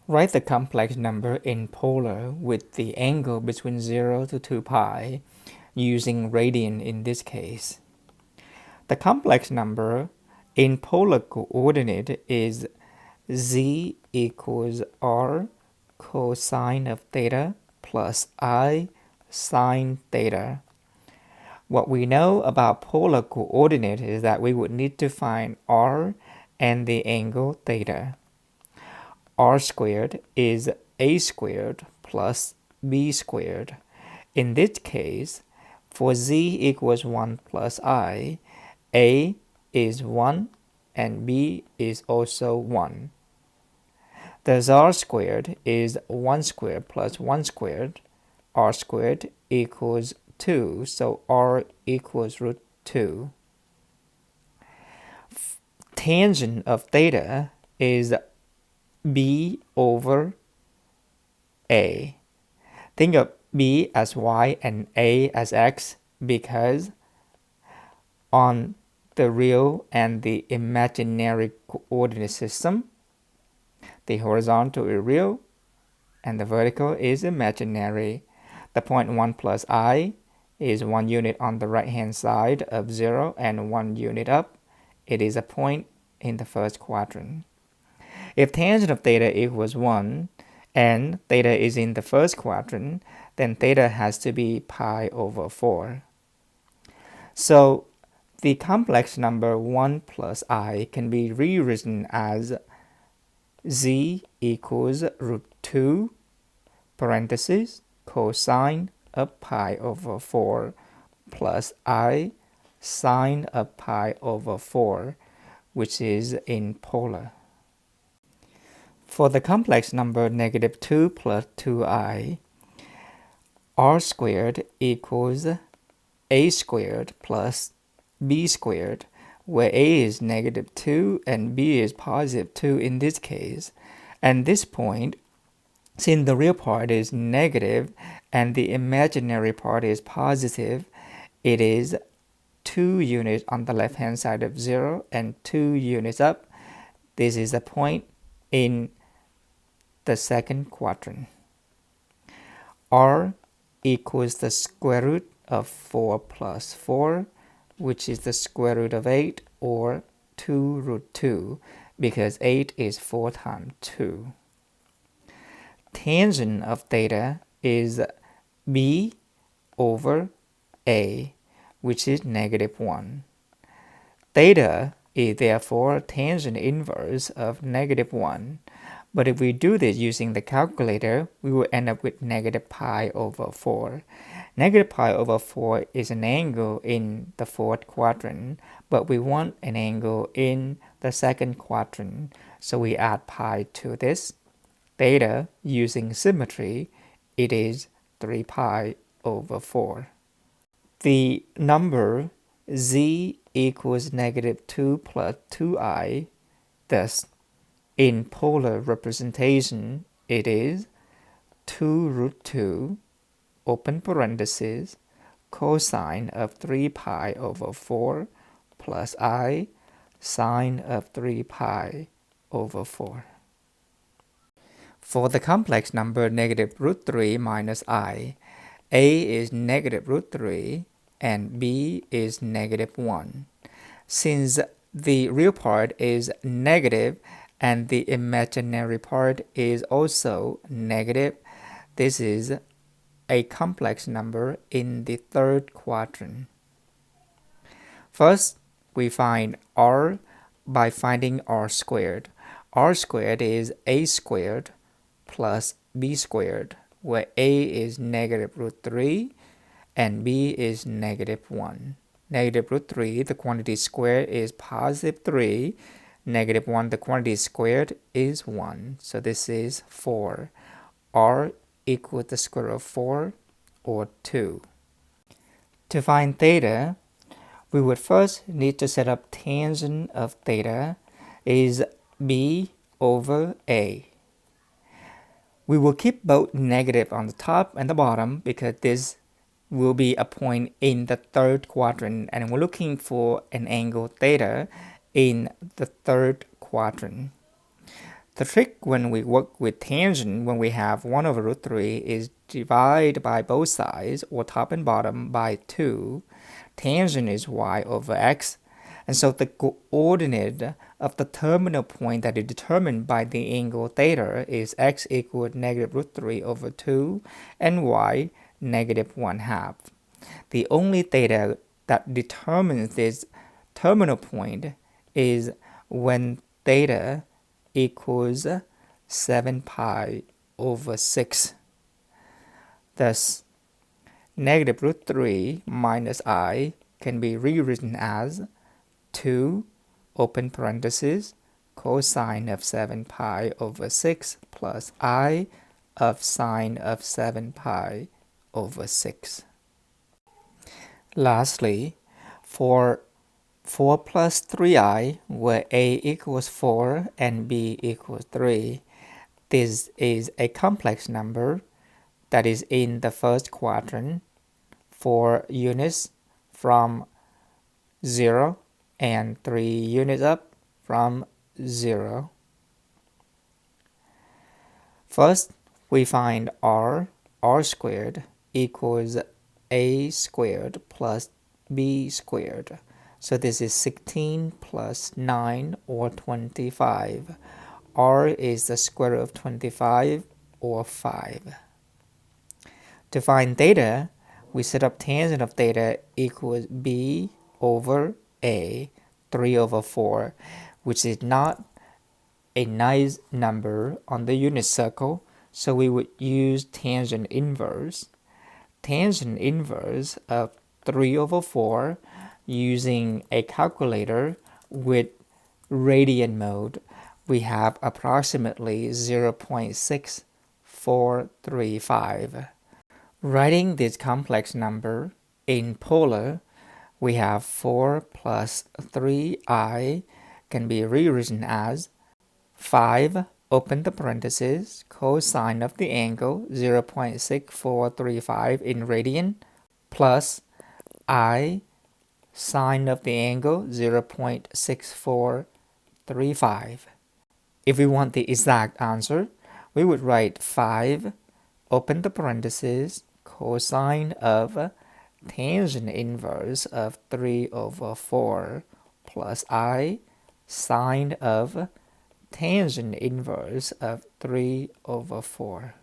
Write the complex number in polar with the angle between 0 to 2 pi, using radian in this case. The complex number in polar coordinate is z equals r cosine of theta plus I sine theta. What we know about polar coordinate is that we would need to find r and the angle theta. R squared is a squared plus b squared. In this case, for z equals 1 plus I, a is 1 and b is also 1. Thus r squared is 1 squared plus 1 squared. R squared equals 2, so r equals root 2. Tangent of theta is b over a. Think of b as y and a as x because on the real and the imaginary coordinate system, the horizontal is real and the vertical is imaginary. The point 1 plus I is 1 unit on the right hand side of 0 and 1 unit up. It is a point in the first quadrant. If tangent of theta equals 1 and theta is in the first quadrant, then theta has to be pi over 4. So the complex number 1 plus I can be rewritten as z equals root 2 parenthesis cosine of pi over 4 plus I sine of pi over 4, which is in polar. For the complex number negative 2 plus 2I, r squared equals a squared plus b squared, where a is negative 2 and b is positive 2 in this case. And this point, since the real part is negative and the imaginary part is positive, it is 2 units on the left hand side of 0 and 2 units up. This is a point in the second quadrant. R equals the square root of 4 plus 4, which is the square root of 8, or 2 root 2, because 8 is 4 times 2. Tangent of theta is b over a, which is negative 1. Theta is therefore tangent inverse of negative 1. But if we do this using the calculator, we will end up with negative pi over 4. Negative pi over 4 is an angle in the fourth quadrant, but we want an angle in the second quadrant, so we add pi to this. Theta, using symmetry, it is 3 pi over 4. The number z equals negative 2 plus 2I, thus in polar representation, it is 2 root 2, open parenthesis, cosine of 3 pi over 4 plus I sine of 3 pi over 4. For the complex number negative root 3 minus I, a is negative root 3 and b is negative 1. Since the real part is negative and the imaginary part is also negative, this is a complex number in the third quadrant. First, we find r by finding r squared. R squared is a squared plus b squared, where a is negative root 3 and b is negative 1. Negative root 3, the quantity squared is positive 3. Negative 1, the quantity squared is 1. So this is 4. R equals the square root of 4, or 2. To find theta, we would first need to set up tangent of theta is b over a. We will keep both negative on the top and the bottom because this will be a point in the third quadrant, and we're looking for an angle theta in the third quadrant. The trick when we work with tangent, when we have 1 over root 3, is divide by both sides, or top and bottom, by 2. Tangent is y over x. And so the coordinate of the terminal point that is determined by the angle theta is x equals negative root 3 over 2 and y negative 1/2. The only theta that determines this terminal point is when theta equals 7 pi over 6. Thus, negative root 3 minus I can be rewritten as 2 open parentheses cosine of 7 pi over 6 plus I of sine of 7 pi over 6. Lastly, for 4 plus 3i, where a equals 4 and b equals 3, this is a complex number that is in the first quadrant for units from 0 and 3 units up from 0. First, we find r squared equals a squared plus b squared. So this is 16 plus 9 or 25. R is the square root of 25 or 5. To find theta, we set up tangent of theta equals b over a 3 over 4, which is not a nice number on the unit circle, so we would use tangent inverse. Tangent inverse of 3 over 4 using a calculator with radian mode, we have approximately 0.6435. Writing this complex number in polar, we have 4 plus 3i can be rewritten as 5 open the parentheses cosine of the angle 0.6435 in radian plus I sine of the angle 0.6435. If we want the exact answer, we would write 5 open the parentheses cosine of tangent inverse of 3 over 4 plus I sine of tangent inverse of 3 over 4.